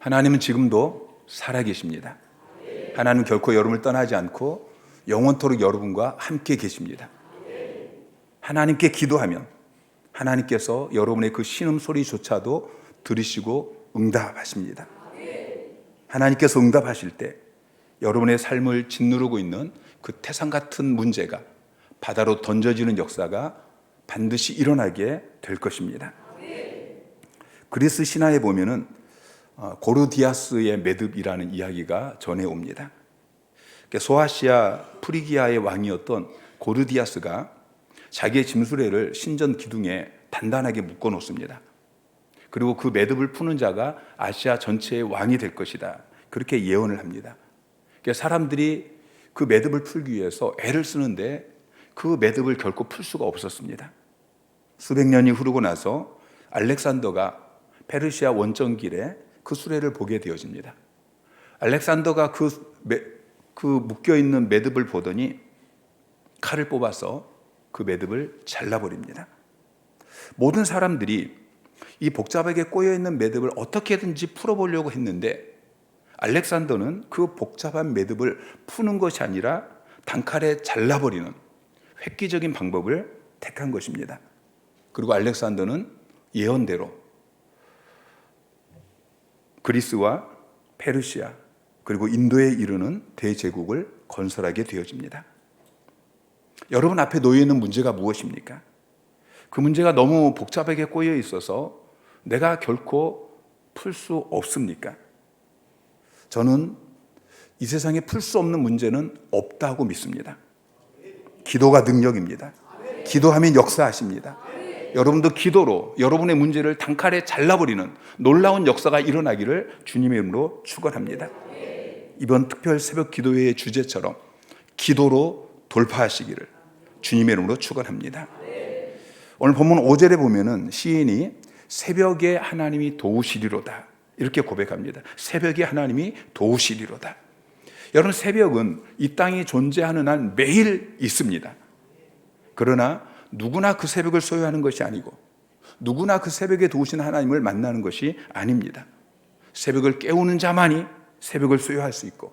하나님은 지금도 살아계십니다. 하나님은 결코 여러분을 떠나지 않고 영원토록 여러분과 함께 계십니다. 하나님께 기도하면 하나님께서 여러분의 그 신음소리조차도 들으시고 응답하십니다. 하나님께서 응답하실 때 여러분의 삶을 짓누르고 있는 그 태산 같은 문제가 바다로 던져지는 역사가 반드시 일어나게 될 것입니다. 그리스 신화에 보면은 고르디아스의 매듭이라는 이야기가 전해옵니다. 소아시아 프리기아의 왕이었던 고르디아스가 자기의 짐수레를 신전 기둥에 단단하게 묶어 놓습니다. 그리고 그 매듭을 푸는 자가 아시아 전체의 왕이 될 것이다, 그렇게 예언을 합니다. 사람들이 그 매듭을 풀기 위해서 애를 쓰는데 그 매듭을 결코 풀 수가 없었습니다. 수백 년이 흐르고 나서 알렉산더가 페르시아 원정길에 그 수레를 보게 되어집니다. 알렉산더가 그 묶여있는 매듭을 보더니 칼을 뽑아서 그 매듭을 잘라버립니다. 모든 사람들이 이 복잡하게 꼬여있는 매듭을 어떻게든지 풀어보려고 했는데 알렉산더는 그 복잡한 매듭을 푸는 것이 아니라 단칼에 잘라버리는 획기적인 방법을 택한 것입니다. 그리고 알렉산더는 예언대로 그리스와 페르시아 그리고 인도에 이르는 대제국을 건설하게 되어집니다. 여러분 앞에 놓여 있는 문제가 무엇입니까? 그 문제가 너무 복잡하게 꼬여 있어서 내가 결코 풀 수 없습니까? 저는 이 세상에 풀 수 없는 문제는 없다고 믿습니다. 기도가 능력입니다. 기도하면 역사하십니다. 여러분도 기도로 여러분의 문제를 단칼에 잘라버리는 놀라운 역사가 일어나기를 주님의 이름으로 축원합니다. 이번 특별 새벽 기도회의 주제처럼 기도로 돌파하시기를 주님의 이름으로 축원합니다. 오늘 본문 5절에 보면은 시인이 새벽에 하나님이 도우시리로다 이렇게 고백합니다. 새벽에 하나님이 도우시리로다. 여러분, 새벽은 이 땅이 존재하는 한 매일 있습니다. 그러나 누구나 그 새벽을 소유하는 것이 아니고 누구나 그 새벽에 도우신 하나님을 만나는 것이 아닙니다. 새벽을 깨우는 자만이 새벽을 소유할 수 있고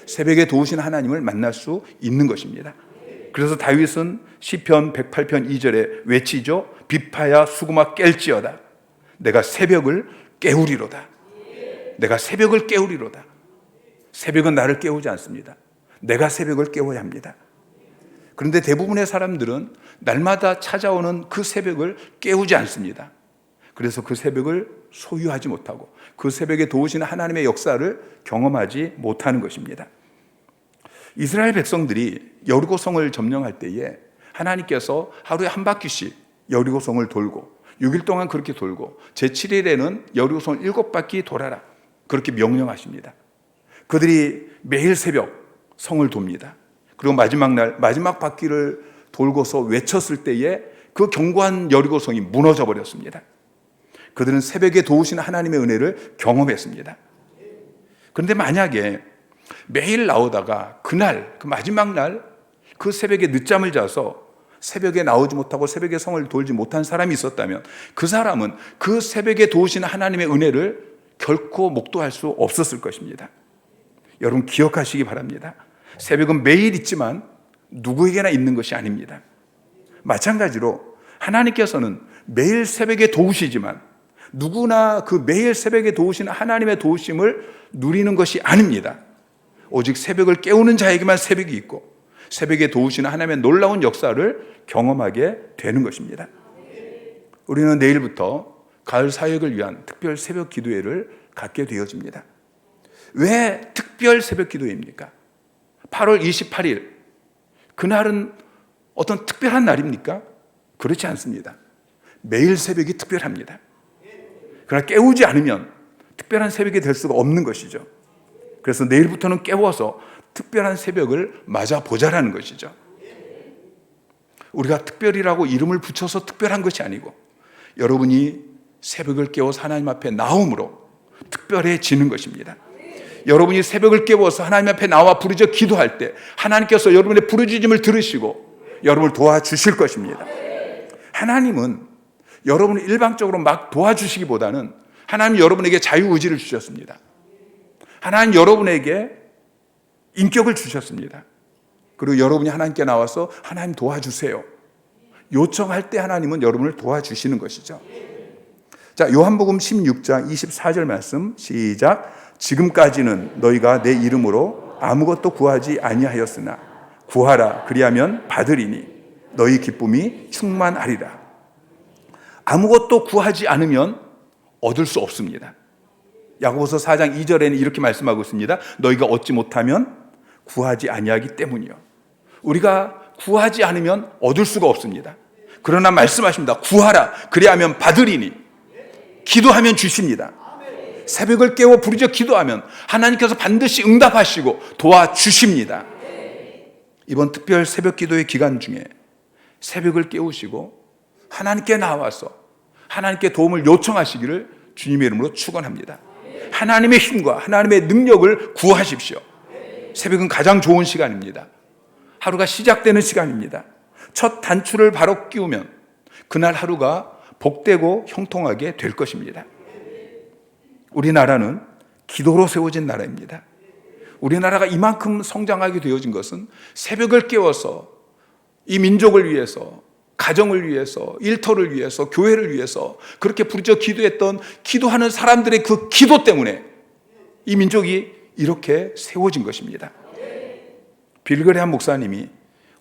새벽에 도우신 하나님을 만날 수 있는 것입니다. 그래서 다윗은 시편 108편 2절에 외치죠. 비파야 수구마 깰지어다. 내가 새벽을 깨우리로다. 내가 새벽을 깨우리로다. 새벽은 나를 깨우지 않습니다. 내가 새벽을 깨워야 합니다. 그런데 대부분의 사람들은 날마다 찾아오는 그 새벽을 깨우지 않습니다. 그래서 그 새벽을 소유하지 못하고 그 새벽에 도우시는 하나님의 역사를 경험하지 못하는 것입니다. 이스라엘 백성들이 여리고성을 점령할 때에 하나님께서 하루에 한 바퀴씩 여리고성을 돌고 6일 동안 그렇게 돌고 제7일에는 여리고성을 7바퀴 돌아라 그렇게 명령하십니다. 그들이 매일 새벽 성을 돕니다. 그리고 마지막 날 마지막 바퀴를 돌고서 외쳤을 때에 그 견고한 여리고성이 무너져 버렸습니다. 그들은 새벽에 도우시는 하나님의 은혜를 경험했습니다. 그런데 만약에 매일 나오다가 그날 그 마지막 날 그 새벽에 늦잠을 자서 새벽에 나오지 못하고 새벽에 성을 돌지 못한 사람이 있었다면 그 사람은 그 새벽에 도우시는 하나님의 은혜를 결코 목도할 수 없었을 것입니다. 여러분 기억하시기 바랍니다. 새벽은 매일 있지만 누구에게나 있는 것이 아닙니다. 마찬가지로 하나님께서는 매일 새벽에 도우시지만 누구나 그 매일 새벽에 도우시는 하나님의 도우심을 누리는 것이 아닙니다. 오직 새벽을 깨우는 자에게만 새벽이 있고 새벽에 도우시는 하나님의 놀라운 역사를 경험하게 되는 것입니다. 우리는 내일부터 가을 사역을 위한 특별 새벽 기도회를 갖게 되어집니다. 왜 특별 새벽 기도회입니까? 8월 28일 그날은 어떤 특별한 날입니까? 그렇지 않습니다. 매일 새벽이 특별합니다. 그러나 깨우지 않으면 특별한 새벽이 될 수가 없는 것이죠. 그래서 내일부터는 깨워서 특별한 새벽을 맞아보자라는 것이죠. 우리가 특별이라고 이름을 붙여서 특별한 것이 아니고 여러분이 새벽을 깨워서 하나님 앞에 나옴으로 특별해지는 것입니다. 여러분이 새벽을 깨워서 하나님 앞에 나와 부르짖어 기도할 때 하나님께서 여러분의 부르짖음을 들으시고 여러분을 도와주실 것입니다. 하나님은 여러분을 일방적으로 막 도와주시기보다는 하나님 여러분에게 자유의지를 주셨습니다. 하나님 여러분에게 인격을 주셨습니다. 그리고 여러분이 하나님께 나와서 하나님 도와주세요 요청할 때 하나님은 여러분을 도와주시는 것이죠. 자, 요한복음 16장 24절 말씀 시작. 지금까지는 너희가 내 이름으로 아무것도 구하지 아니하였으나 구하라 그리하면 받으리니 너희 기쁨이 충만하리라. 아무것도 구하지 않으면 얻을 수 없습니다. 야고보서 4장 2절에는 이렇게 말씀하고 있습니다. 너희가 얻지 못하면 구하지 아니하기 때문이요. 우리가 구하지 않으면 얻을 수가 없습니다. 그러나 말씀하십니다. 구하라 그리하면 받으리니. 기도하면 주십니다. 새벽을 깨워 부르짖어 기도하면 하나님께서 반드시 응답하시고 도와주십니다. 이번 특별 새벽 기도의 기간 중에 새벽을 깨우시고 하나님께 나와서 하나님께 도움을 요청하시기를 주님의 이름으로 축원합니다. 하나님의 힘과 하나님의 능력을 구하십시오. 새벽은 가장 좋은 시간입니다. 하루가 시작되는 시간입니다. 첫 단추를 바로 끼우면 그날 하루가 복되고 형통하게 될 것입니다. 우리나라는 기도로 세워진 나라입니다. 우리나라가 이만큼 성장하게 되어진 것은 새벽을 깨워서 이 민족을 위해서, 가정을 위해서, 일터를 위해서, 교회를 위해서 그렇게 부르짖어 기도했던 기도하는 사람들의 그 기도 때문에 이 민족이 이렇게 세워진 것입니다. 빌그레함 목사님이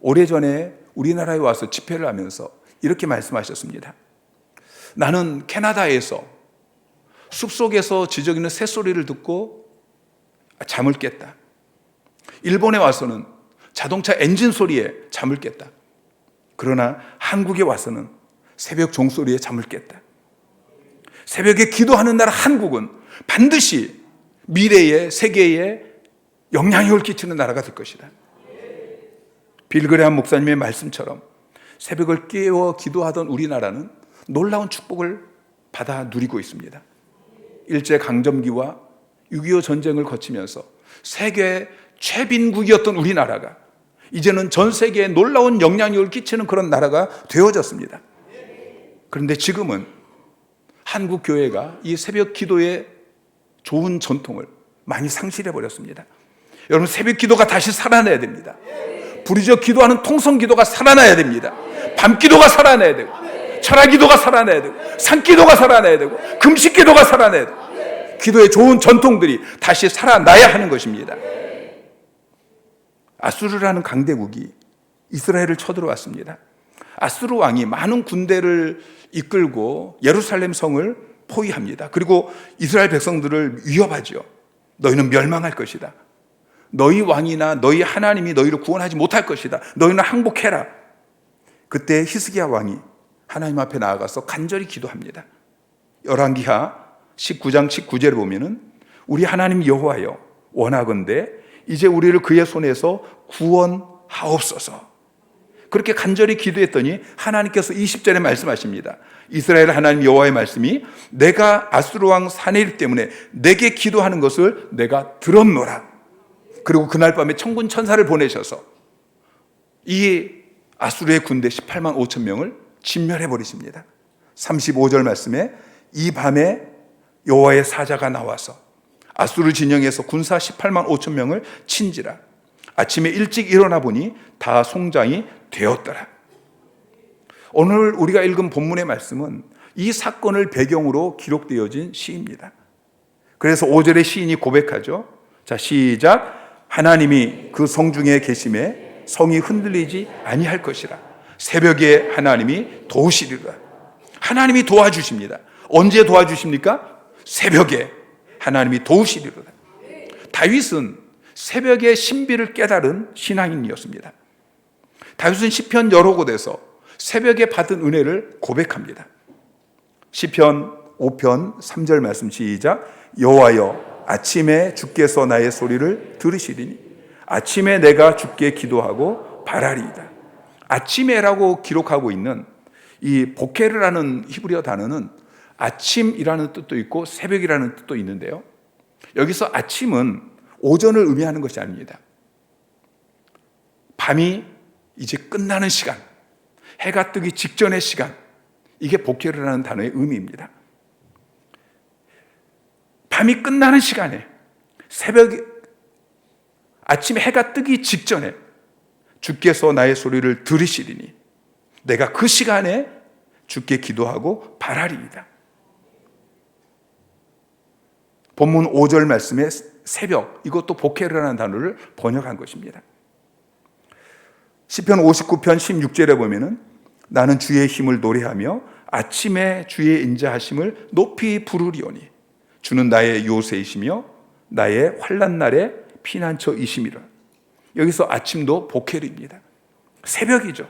오래전에 우리나라에 와서 집회를 하면서 이렇게 말씀하셨습니다. 나는 캐나다에서 숲속에서 지저귀는 새소리를 듣고 잠을 깼다. 일본에 와서는 자동차 엔진 소리에 잠을 깼다. 그러나 한국에 와서는 새벽 종소리에 잠을 깼다. 새벽에 기도하는 나라 한국은 반드시 미래의 세계에 영향력을 끼치는 나라가 될 것이다. 빌그레함 목사님의 말씀처럼 새벽을 깨워 기도하던 우리나라는 놀라운 축복을 받아 누리고 있습니다. 일제강점기와 6.25 전쟁을 거치면서 세계 최빈국이었던 우리나라가 이제는 전 세계에 놀라운 영향력을 끼치는 그런 나라가 되어졌습니다. 그런데 지금은 한국 교회가 이 새벽 기도의 좋은 전통을 많이 상실해 버렸습니다. 여러분, 새벽 기도가 다시 살아나야 됩니다. 부르짖어 기도하는 통성 기도가 살아나야 됩니다. 밤 기도가 살아나야 되고, 철야 기도가 살아나야 되고, 산 기도가 살아나야 되고, 금식 기도가 살아나야 되고, 기도의 좋은 전통들이 다시 살아나야 하는 것입니다. 아수르라는 강대국이 이스라엘을 쳐들어왔습니다. 아수르 왕이 많은 군대를 이끌고 예루살렘 성을 포위합니다. 그리고 이스라엘 백성들을 위협하죠. 너희는 멸망할 것이다. 너희 왕이나 너희 하나님이 너희를 구원하지 못할 것이다. 너희는 항복해라. 그때 히스기야 왕이 하나님 앞에 나아가서 간절히 기도합니다. 열왕기하 19장 19절에 보면은 우리 하나님 여호와여 원하건대 이제 우리를 그의 손에서 구원하옵소서. 그렇게 간절히 기도했더니 하나님께서 20절에 말씀하십니다. 이스라엘 하나님 여호와의 말씀이 내가 아수르 왕 사네립 때문에 내게 기도하는 것을 내가 들었노라. 그리고 그날 밤에 천군 천사를 보내셔서 이 아수르의 군대 18만 5천 명을 진멸해 버리십니다. 35절 말씀에 이 밤에 여호와의 사자가 나와서 아수르 진영에서 군사 18만 5천 명을 친지라. 아침에 일찍 일어나 보니 다 송장이 되었더라. 오늘 우리가 읽은 본문의 말씀은 이 사건을 배경으로 기록되어진 시입니다. 그래서 5절의 시인이 고백하죠. 자, 시작. 하나님이 그 성중에 계심에 성이 흔들리지 아니할 것이라. 새벽에 하나님이 도우시리라. 하나님이 도와주십니다. 언제 도와주십니까? 새벽에 하나님이 도우시리라. 다윗은 새벽의 신비를 깨달은 신앙인이었습니다. 다윗은 시편 여러 곳에서 새벽에 받은 은혜를 고백합니다. 시편 5편 3절 말씀 시작. 여호와여 아침에 주께서 나의 소리를 들으시리니 아침에 내가 주께 기도하고 바라리이다. 아침에라고 기록하고 있는 이 보케르라는 히브리어 단어는 아침이라는 뜻도 있고 새벽이라는 뜻도 있는데요. 여기서 아침은 오전을 의미하는 것이 아닙니다. 밤이 이제 끝나는 시간, 해가 뜨기 직전의 시간, 이게 보케르라는 단어의 의미입니다. 밤이 끝나는 시간에 새벽에 아침 해가 뜨기 직전에 주께서 나의 소리를 들으시리니 내가 그 시간에 주께 기도하고 바라리이다. 본문 5절 말씀에 새벽, 이것도 보케르라는 단어를 번역한 것입니다. 시편 59편 16절에 보면은 나는 주의 힘을 노래하며 아침에 주의 인자하심을 높이 부르리오니 주는 나의 요새이시며 나의 환난 날의 피난처이심이라. 여기서 아침도 보케르입니다. 새벽이죠.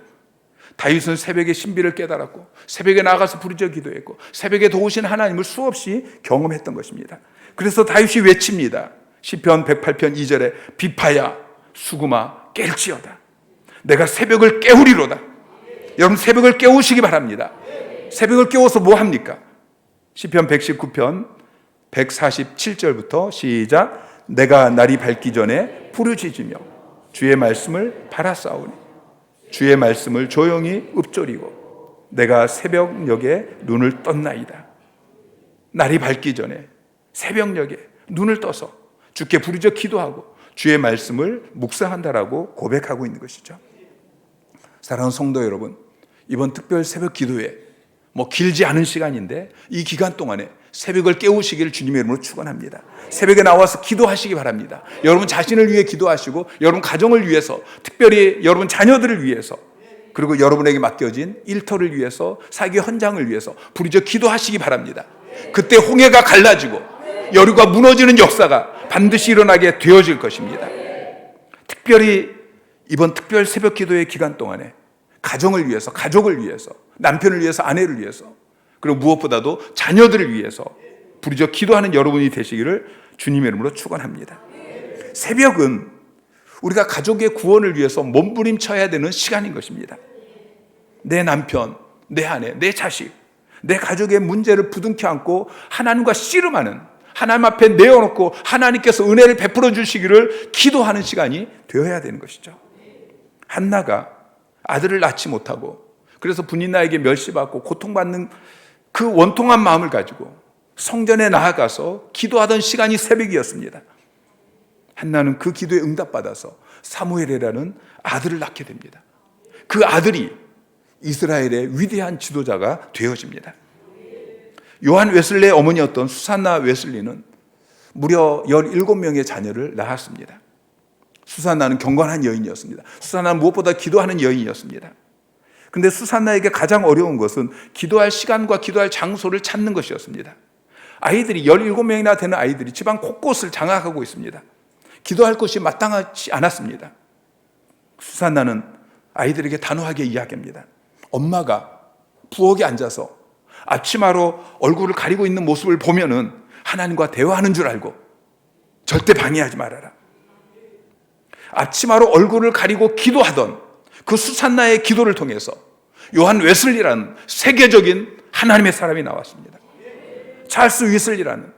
다윗은 새벽에 신비를 깨달았고 새벽에 나가서 부르짖어 기도했고 새벽에 도우신 하나님을 수없이 경험했던 것입니다. 그래서 다윗이 외칩니다. 시편 108편 2절에 비파야 수구마 깰지어다. 내가 새벽을 깨우리로다. 여러분 새벽을 깨우시기 바랍니다. 새벽을 깨워서 뭐 합니까? 시편 119편 147절부터 시작. 내가 날이 밝기 전에 부르짖으며 주의 말씀을 바라싸우니 주의 말씀을 조용히 읊조리고 내가 새벽녘에 눈을 떴나이다. 날이 밝기 전에 새벽녘에 눈을 떠서 주께 부르짖어 기도하고 주의 말씀을 묵상한다라고 고백하고 있는 것이죠. 사랑하는 성도 여러분, 이번 특별 새벽 기도회 길지 않은 시간인데 이 기간 동안에 새벽을 깨우시기를 주님의 이름으로 축원합니다. 새벽에 나와서 기도하시기 바랍니다. 여러분 자신을 위해 기도하시고 여러분 가정을 위해서, 특별히 여러분 자녀들을 위해서, 그리고 여러분에게 맡겨진 일터를 위해서, 사기 현장을 위해서 부르짖어 기도하시기 바랍니다. 그때 홍해가 갈라지고 여리고가 무너지는 역사가 반드시 일어나게 되어질 것입니다. 특별히 이번 특별 새벽 기도의 기간 동안에 가정을 위해서, 가족을 위해서, 남편을 위해서, 아내를 위해서, 그리고 무엇보다도 자녀들을 위해서 부르짖어 기도하는 여러분이 되시기를 주님의 이름으로 축원합니다. 새벽은 우리가 가족의 구원을 위해서 몸부림쳐야 되는 시간인 것입니다. 내 남편, 내 아내, 내 자식, 내 가족의 문제를 부둥켜 안고 하나님과 씨름하는, 하나님 앞에 내어놓고 하나님께서 은혜를 베풀어 주시기를 기도하는 시간이 되어야 되는 것이죠. 한나가 아들을 낳지 못하고 그래서 분인나에게 멸시받고 고통받는 그 원통한 마음을 가지고 성전에 나아가서 기도하던 시간이 새벽이었습니다. 한나는 그 기도에 응답받아서 사무엘이라는 아들을 낳게 됩니다. 그 아들이 이스라엘의 위대한 지도자가 되어집니다. 요한 웨슬레의 어머니였던 수산나 웨슬리는 무려 17명의 자녀를 낳았습니다. 수산나는 경건한 여인이었습니다. 수산나는 무엇보다 기도하는 여인이었습니다. 근데 수산나에게 가장 어려운 것은 기도할 시간과 기도할 장소를 찾는 것이었습니다. 아이들이 17명이나 되는 아이들이 집안 곳곳을 장악하고 있습니다. 기도할 곳이 마땅하지 않았습니다. 수산나는 아이들에게 단호하게 이야기합니다. 엄마가 부엌에 앉아서 앞치마로 얼굴을 가리고 있는 모습을 보면은 하나님과 대화하는 줄 알고 절대 방해하지 말아라. 앞치마로 얼굴을 가리고 기도하던 그 수산나의 기도를 통해서 요한 웨슬리라는 세계적인 하나님의 사람이 나왔습니다. 찰스 위슬리라는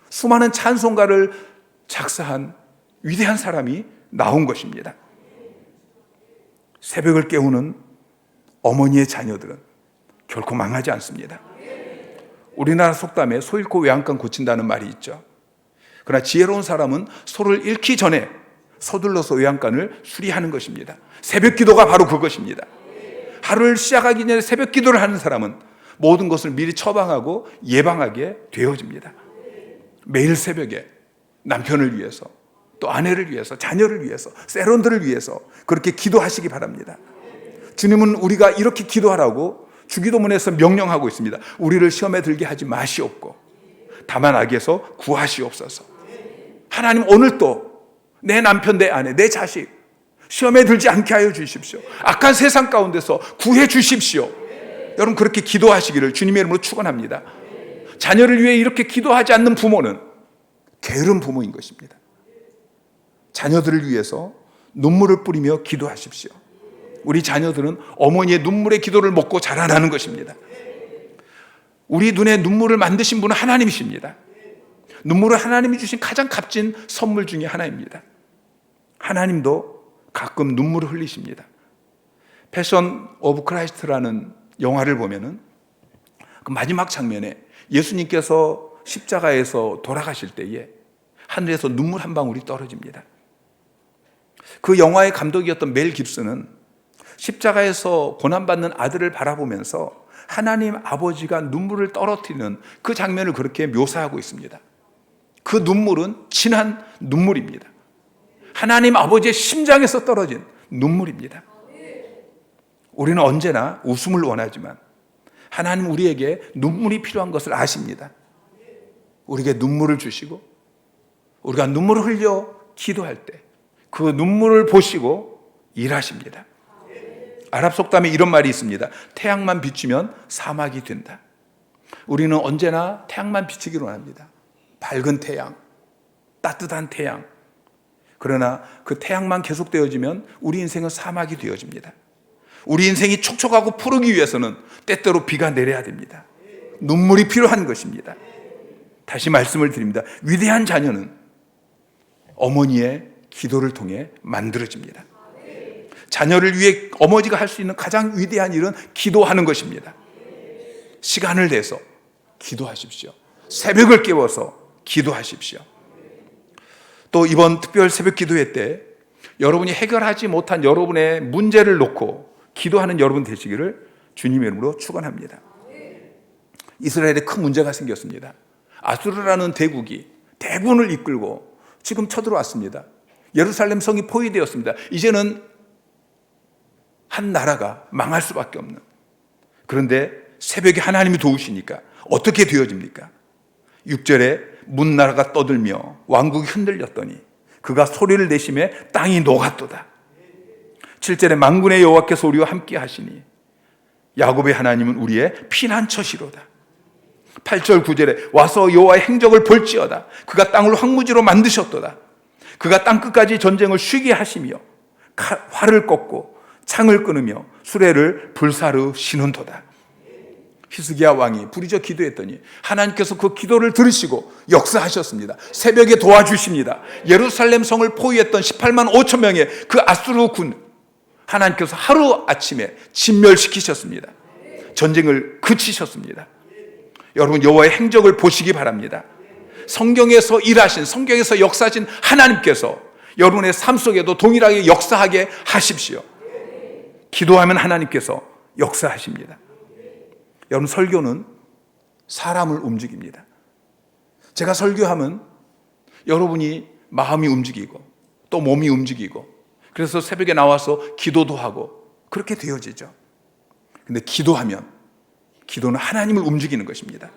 수많은 찬송가를 작사한 위대한 사람이 나온 것입니다. 새벽을 깨우는 어머니의 자녀들은 결코 망하지 않습니다. 우리나라 속담에 소 잃고 외양간 고친다는 말이 있죠. 그러나 지혜로운 사람은 소를 잃기 전에 서둘러서 외양간을 수리하는 것입니다. 새벽 기도가 바로 그것입니다. 하루를 시작하기 전에 새벽 기도를 하는 사람은 모든 것을 미리 처방하고 예방하게 되어집니다. 매일 새벽에 남편을 위해서, 또 아내를 위해서, 자녀를 위해서, 세론들을 위해서 그렇게 기도하시기 바랍니다. 주님은 우리가 이렇게 기도하라고 주기도문에서 명령하고 있습니다. 우리를 시험에 들게 하지 마시옵고 다만 악에서 구하시옵소서. 하나님 오늘도 내 남편, 내 아내, 내 자식 시험에 들지 않게 하여 주십시오. 악한 세상 가운데서 구해 주십시오. 여러분 그렇게 기도하시기를 주님의 이름으로 축원합니다. 자녀를 위해 이렇게 기도하지 않는 부모는 게으른 부모인 것입니다. 자녀들을 위해서 눈물을 뿌리며 기도하십시오. 우리 자녀들은 어머니의 눈물의 기도를 먹고 자라나는 것입니다. 우리 눈에 눈물을 만드신 분은 하나님이십니다. 눈물은 하나님이 주신 가장 값진 선물 중에 하나입니다. 하나님도 가끔 눈물을 흘리십니다. 패션 오브 크라이스트라는 영화를 보면은 그 마지막 장면에 예수님께서 십자가에서 돌아가실 때에 하늘에서 눈물 한 방울이 떨어집니다. 그 영화의 감독이었던 멜 깁슨은 십자가에서 고난받는 아들을 바라보면서 하나님 아버지가 눈물을 떨어뜨리는 그 장면을 그렇게 묘사하고 있습니다. 그 눈물은 진한 눈물입니다. 하나님 아버지의 심장에서 떨어진 눈물입니다. 우리는 언제나 웃음을 원하지만 하나님 우리에게 눈물이 필요한 것을 아십니다. 우리에게 눈물을 주시고 우리가 눈물을 흘려 기도할 때 그 눈물을 보시고 일하십니다. 아랍 속담에 이런 말이 있습니다. 태양만 비추면 사막이 된다. 우리는 언제나 태양만 비치기를 원합니다. 밝은 태양, 따뜻한 태양. 그러나 그 태양만 계속되어지면 우리 인생은 사막이 되어집니다. 우리 인생이 촉촉하고 푸르기 위해서는 때때로 비가 내려야 됩니다. 눈물이 필요한 것입니다. 다시 말씀을 드립니다. 위대한 자녀는 어머니의 기도를 통해 만들어집니다. 자녀를 위해 어머니가 할 수 있는 가장 위대한 일은 기도하는 것입니다. 시간을 내서 기도하십시오. 새벽을 깨워서 기도하십시오. 또 이번 특별 새벽 기도회 때 여러분이 해결하지 못한 여러분의 문제를 놓고 기도하는 여러분 되시기를 주님의 이름으로 축원합니다. 이스라엘에 큰 문제가 생겼습니다. 아수르라는 대국이 대군을 이끌고 지금 쳐들어왔습니다. 예루살렘 성이 포위되었습니다. 이제는 한 나라가 망할 수밖에 없는. 그런데 새벽에 하나님이 도우시니까 어떻게 되어집니까? 6절에 문나라가 떠들며 왕국이 흔들렸더니 그가 소리를 내심에 땅이 녹았도다. 7절에 만군의 여호와께서 우리와 함께 하시니 야곱의 하나님은 우리의 피난처시로다. 8절 9절에 와서 여호와의 행적을 볼지어다. 그가 땅을 황무지로 만드셨도다. 그가 땅끝까지 전쟁을 쉬게 하시며 활을 꺾고 창을 끊으며 수레를 불사르 시는도다. 히스기야 왕이 부르짖어 기도했더니 하나님께서 그 기도를 들으시고 역사하셨습니다. 새벽에 도와주십니다. 예루살렘 성을 포위했던 18만 5천 명의 그 아수르 군 하나님께서 하루아침에 진멸시키셨습니다. 전쟁을 그치셨습니다. 여러분 여호와의 행적을 보시기 바랍니다. 성경에서 일하신, 성경에서 역사하신 하나님께서 여러분의 삶 속에도 동일하게 역사하게 하십시오. 기도하면 하나님께서 역사하십니다. 여러분 설교는 사람을 움직입니다. 제가 설교하면 여러분이 마음이 움직이고 또 몸이 움직이고 그래서 새벽에 나와서 기도도 하고 그렇게 되어지죠. 근데 기도하면 기도는 하나님을 움직이는 것입니다.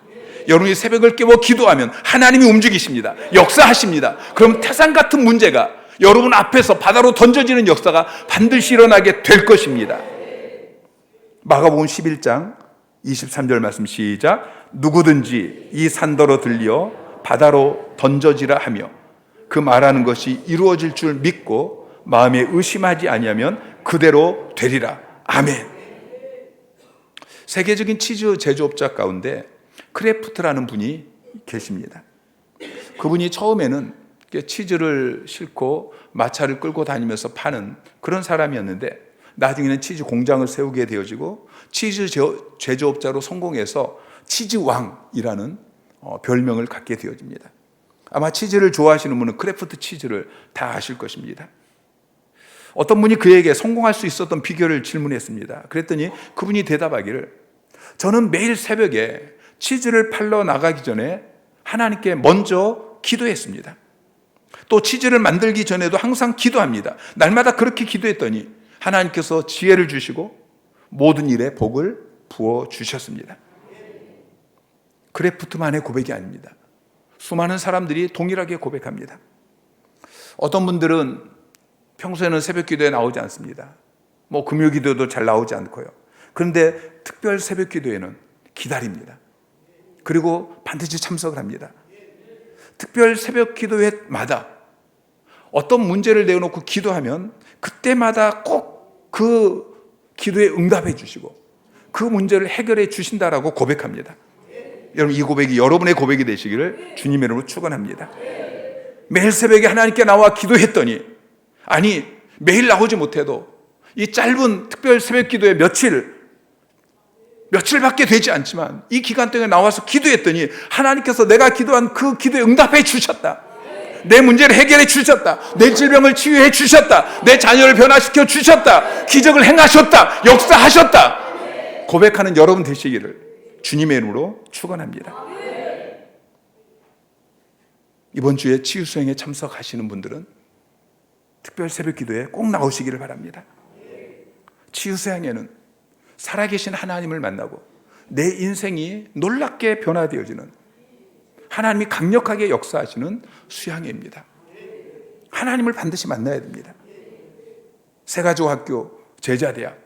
여러분이 새벽을 깨워 기도하면 하나님이 움직이십니다. 역사하십니다. 그럼 태산 같은 문제가 여러분 앞에서 바다로 던져지는 역사가 반드시 일어나게 될 것입니다. 마가복음 11장 23절 말씀 시작. 누구든지 이 산더러 들려 바다로 던져지라 하며 그 말하는 것이 이루어질 줄 믿고 마음에 의심하지 아니하면 그대로 되리라. 아멘. 세계적인 치즈 제조업자 가운데 크래프트라는 분이 계십니다. 그분이 처음에는 치즈를 싣고 마차를 끌고 다니면서 파는 그런 사람이었는데 나중에는 치즈 공장을 세우게 되어지고 치즈 제조업자로 성공해서 치즈왕이라는 별명을 갖게 되어집니다. 아마 치즈를 좋아하시는 분은 크래프트 치즈를 다 아실 것입니다. 어떤 분이 그에게 성공할 수 있었던 비결을 질문했습니다. 그랬더니 그분이 대답하기를 저는 매일 새벽에 치즈를 팔러 나가기 전에 하나님께 먼저 기도했습니다. 또 치즈를 만들기 전에도 항상 기도합니다. 날마다 그렇게 기도했더니 하나님께서 지혜를 주시고 모든 일에 복을 부어 주셨습니다. 크래프트만의 고백이 아닙니다. 수많은 사람들이 동일하게 고백합니다. 어떤 분들은 평소에는 새벽 기도에 나오지 않습니다. 금요 기도도 잘 나오지 않고요. 그런데 특별 새벽 기도에는 기다립니다. 그리고 반드시 참석을 합니다. 특별 새벽 기도회마다 어떤 문제를 내어놓고 기도하면 그때마다 꼭 그 기도에 응답해 주시고 그 문제를 해결해 주신다라고 고백합니다. 여러분 이 고백이 여러분의 고백이 되시기를 주님의 이름으로 축원합니다. 매일 새벽에 하나님께 나와 기도했더니 아니 매일 나오지 못해도 이 짧은 특별 새벽 기도에 며칠밖에 되지 않지만 이 기간 동안에 나와서 기도했더니 하나님께서 내가 기도한 그 기도에 응답해 주셨다. 내 문제를 해결해 주셨다. 내 질병을 치유해 주셨다. 내 자녀를 변화시켜 주셨다. 기적을 행하셨다. 역사하셨다. 고백하는 여러분 되시기를 주님의 이름으로 축원합니다. 이번 주에 치유 수행에 참석하시는 분들은 특별 새벽 기도에 꼭 나오시기를 바랍니다. 치유 수행에는 살아계신 하나님을 만나고 내 인생이 놀랍게 변화되어지는, 하나님이 강력하게 역사하시는 수양회입니다. 하나님을 반드시 만나야 됩니다. 새가족학교, 제자대학,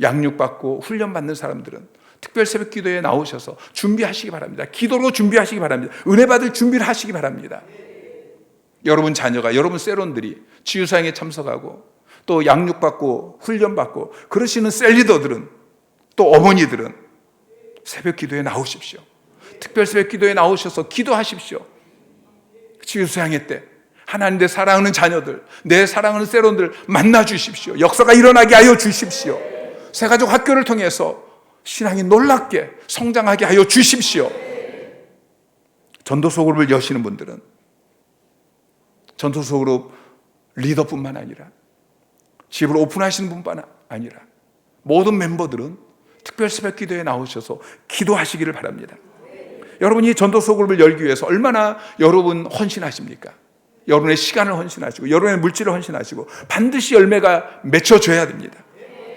양육받고 훈련받는 사람들은 특별 새벽 기도에 나오셔서 준비하시기 바랍니다. 기도로 준비하시기 바랍니다. 은혜 받을 준비를 하시기 바랍니다. 여러분 자녀가, 여러분 세론들이 치유사행에 참석하고 또 양육받고 훈련받고 그러시는 셀리더들은, 또 어머니들은 새벽 기도에 나오십시오. 특별 새벽 기도에 나오셔서 기도하십시오. 치유사행회 때 하나님 내 사랑하는 자녀들, 내 사랑하는 세론들 만나 주십시오. 역사가 일어나게 하여 주십시오. 새가족 학교를 통해서 신앙이 놀랍게 성장하게 하여 주십시오. 전도소 그룹을 여시는 분들은 전도소 그룹 리더뿐만 아니라 집을 오픈하시는 분뿐만 아니라 모든 멤버들은 특별 새벽 기도에 나오셔서 기도하시기를 바랍니다. 여러분이 전도소 그룹을 열기 위해서 얼마나 여러분 헌신하십니까? 여러분의 시간을 헌신하시고 여러분의 물질을 헌신하시고 반드시 열매가 맺혀져야 됩니다.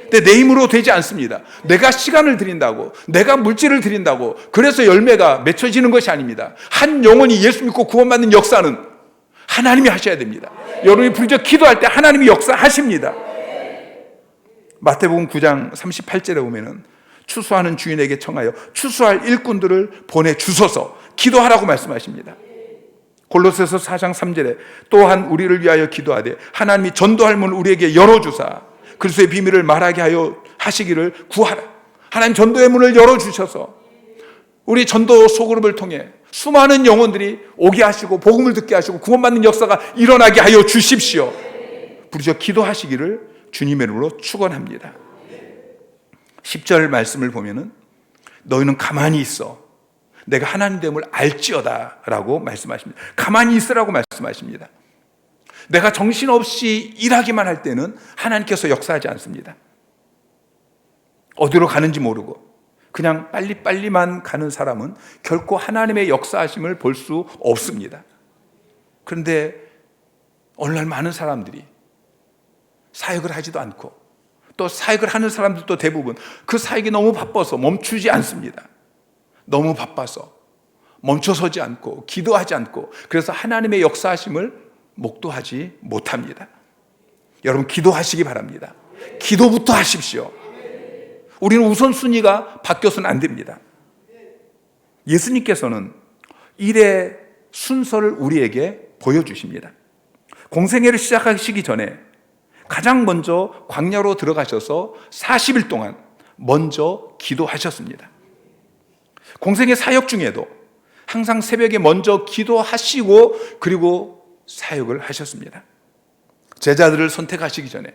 근데 내 힘으로 되지 않습니다. 내가 시간을 드린다고, 내가 물질을 드린다고 그래서 열매가 맺혀지는 것이 아닙니다. 한 영혼이 예수 믿고 구원받는 역사는 하나님이 하셔야 됩니다. 여러분이 부르짖어 기도할 때 하나님이 역사하십니다. 마태복음 9장 38절에 보면은 추수하는 주인에게 청하여 추수할 일꾼들을 보내주소서 기도하라고 말씀하십니다. 골로새서 4장 3절에 또한 우리를 위하여 기도하되 하나님이 전도할 문을 우리에게 열어주사 그리스도의 비밀을 말하게 하여 하시기를 구하라. 하나님 전도의 문을 열어주셔서 우리 전도 소그룹을 통해 수많은 영혼들이 오게 하시고 복음을 듣게 하시고 구원받는 역사가 일어나게 하여 주십시오. 부르짖어 기도하시기를 주님의 이름으로 축원합니다. 10절 말씀을 보면은 너희는 가만히 있어 내가 하나님 됨을 알지어다 라고 말씀하십니다. 가만히 있으라고 말씀하십니다. 내가 정신없이 일하기만 할 때는 하나님께서 역사하지 않습니다. 어디로 가는지 모르고 그냥 빨리빨리만 가는 사람은 결코 하나님의 역사하심을 볼 수 없습니다. 그런데 오늘날 많은 사람들이 사역을 하지도 않고 또 사역을 하는 사람들도 대부분 그 사역이 너무 바빠서 멈추지 않습니다. 너무 바빠서 멈춰서지 않고 기도하지 않고 그래서 하나님의 역사하심을 목도하지 못합니다. 여러분 기도하시기 바랍니다. 기도부터 하십시오. 우리는 우선순위가 바뀌어서는 안 됩니다. 예수님께서는 일의 순서를 우리에게 보여주십니다. 공생애를 시작하시기 전에 가장 먼저 광야로 들어가셔서 40일 동안 먼저 기도하셨습니다. 공생애 사역 중에도 항상 새벽에 먼저 기도하시고 그리고 사역을 하셨습니다. 제자들을 선택하시기 전에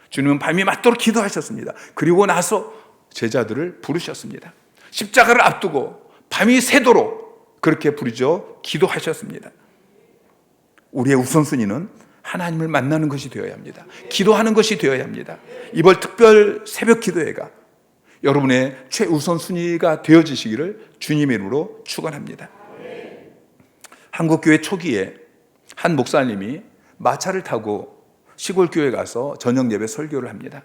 주님은 밤이 맞도록 기도하셨습니다. 그리고 나서 제자들을 부르셨습니다. 십자가를 앞두고 밤이 새도록 그렇게 부르짖어 기도하셨습니다. 우리의 우선순위는 하나님을 만나는 것이 되어야 합니다. 기도하는 것이 되어야 합니다. 이번 특별 새벽 기도회가 여러분의 최우선순위가 되어지시기를 주님의 이름으로 축원합니다. 한국교회 초기에 한 목사님이 마차를 타고 시골 교회에 가서 저녁 예배 설교를 합니다.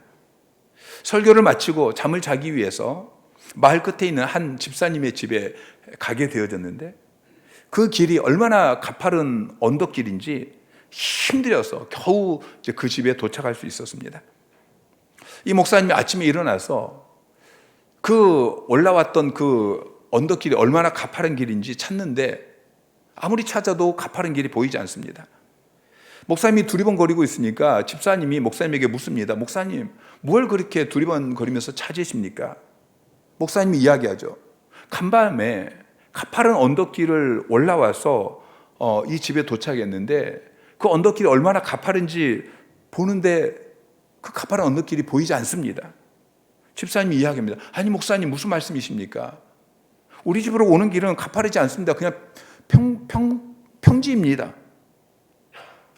설교를 마치고 잠을 자기 위해서 마을 끝에 있는 한 집사님의 집에 가게 되어졌는데 그 길이 얼마나 가파른 언덕길인지 힘들어서 겨우 그 집에 도착할 수 있었습니다. 이 목사님이 아침에 일어나서 그 올라왔던 그 언덕길이 얼마나 가파른 길인지 찾는데 아무리 찾아도 가파른 길이 보이지 않습니다. 목사님이 두리번거리고 있으니까 집사님이 목사님에게 묻습니다. 목사님, 뭘 그렇게 두리번거리면서 찾으십니까? 목사님이 이야기하죠. 간밤에 가파른 언덕길을 올라와서 이 집에 도착했는데 그 언덕길이 얼마나 가파른지 보는데 그 가파른 언덕길이 보이지 않습니다. 집사님이 이야기합니다. 아니 목사님 무슨 말씀이십니까? 우리 집으로 오는 길은 가파르지 않습니다. 그냥 평지입니다.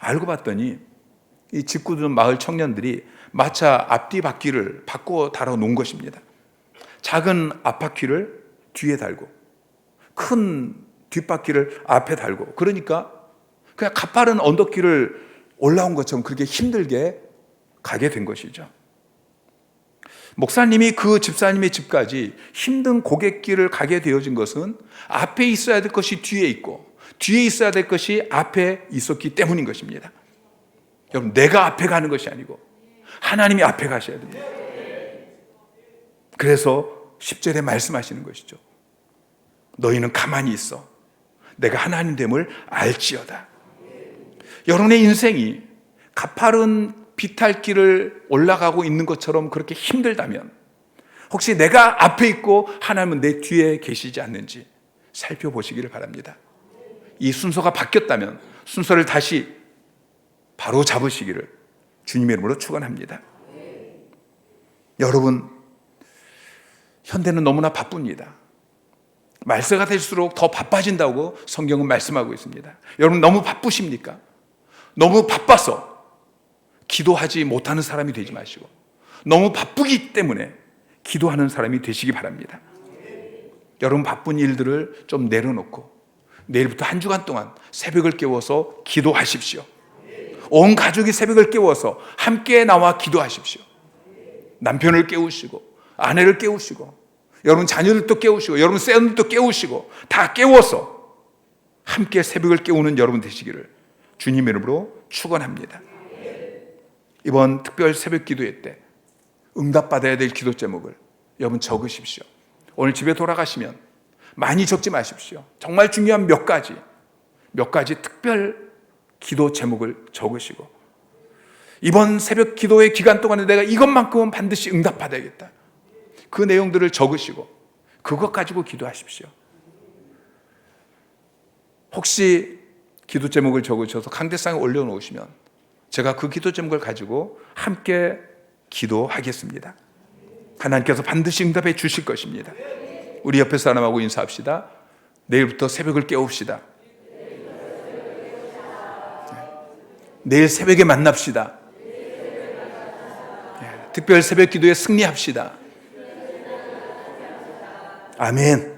알고 봤더니 이 짓궂은 마을 청년들이 마차 앞뒤 바퀴를 바꿔 달아 놓은 것입니다. 작은 앞바퀴를 뒤에 달고 큰 뒷바퀴를 앞에 달고, 그러니까 그냥 가파른 언덕길을 올라온 것처럼 그렇게 힘들게 가게 된 것이죠. 목사님이 그 집사님의 집까지 힘든 고갯길을 가게 되어진 것은 앞에 있어야 될 것이 뒤에 있고 뒤에 있어야 될 것이 앞에 있었기 때문인 것입니다. 여러분, 내가 앞에 가는 것이 아니고 하나님이 앞에 가셔야 됩니다. 그래서 10절에 말씀하시는 것이죠. 너희는 가만히 있어. 내가 하나님 됨을 알지어다. 여러분의 인생이 가파른 비탈길을 올라가고 있는 것처럼 그렇게 힘들다면 혹시 내가 앞에 있고 하나님은 내 뒤에 계시지 않는지 살펴보시기를 바랍니다. 이 순서가 바뀌었다면 순서를 다시 바로 잡으시기를 주님의 이름으로 축원합니다. 여러분, 현대는 너무나 바쁩니다. 말세가 될수록 더 바빠진다고 성경은 말씀하고 있습니다. 여러분, 너무 바쁘십니까? 너무 바빠서 기도하지 못하는 사람이 되지 마시고 너무 바쁘기 때문에 기도하는 사람이 되시기 바랍니다. 여러분, 바쁜 일들을 좀 내려놓고 내일부터 한 주간 동안 새벽을 깨워서 기도하십시오. 온 가족이 새벽을 깨워서 함께 나와 기도하십시오. 남편을 깨우시고 아내를 깨우시고 여러분 자녀들도 깨우시고 여러분 세연들도 깨우시고 다 깨워서 함께 새벽을 깨우는 여러분 되시기를 주님의 이름으로 축원합니다. 이번 특별 새벽 기도회 때 응답받아야 될 기도 제목을 여러분 적으십시오. 오늘 집에 돌아가시면 많이 적지 마십시오. 정말 중요한 몇 가지 특별 기도 제목을 적으시고 이번 새벽 기도의 기간 동안에 내가 이것만큼은 반드시 응답받아야겠다. 그 내용들을 적으시고 그것 가지고 기도하십시오. 혹시 기도 제목을 적으셔서 강대상에 올려놓으시면 제가 그 기도 제목을 가지고 함께 기도하겠습니다. 하나님께서 반드시 응답해 주실 것입니다. 우리 옆에 사람하고 인사합시다. 내일부터 새벽을 깨웁시다. 내일 새벽에 만납시다. 특별 새벽 기도에 승리합시다. 아멘.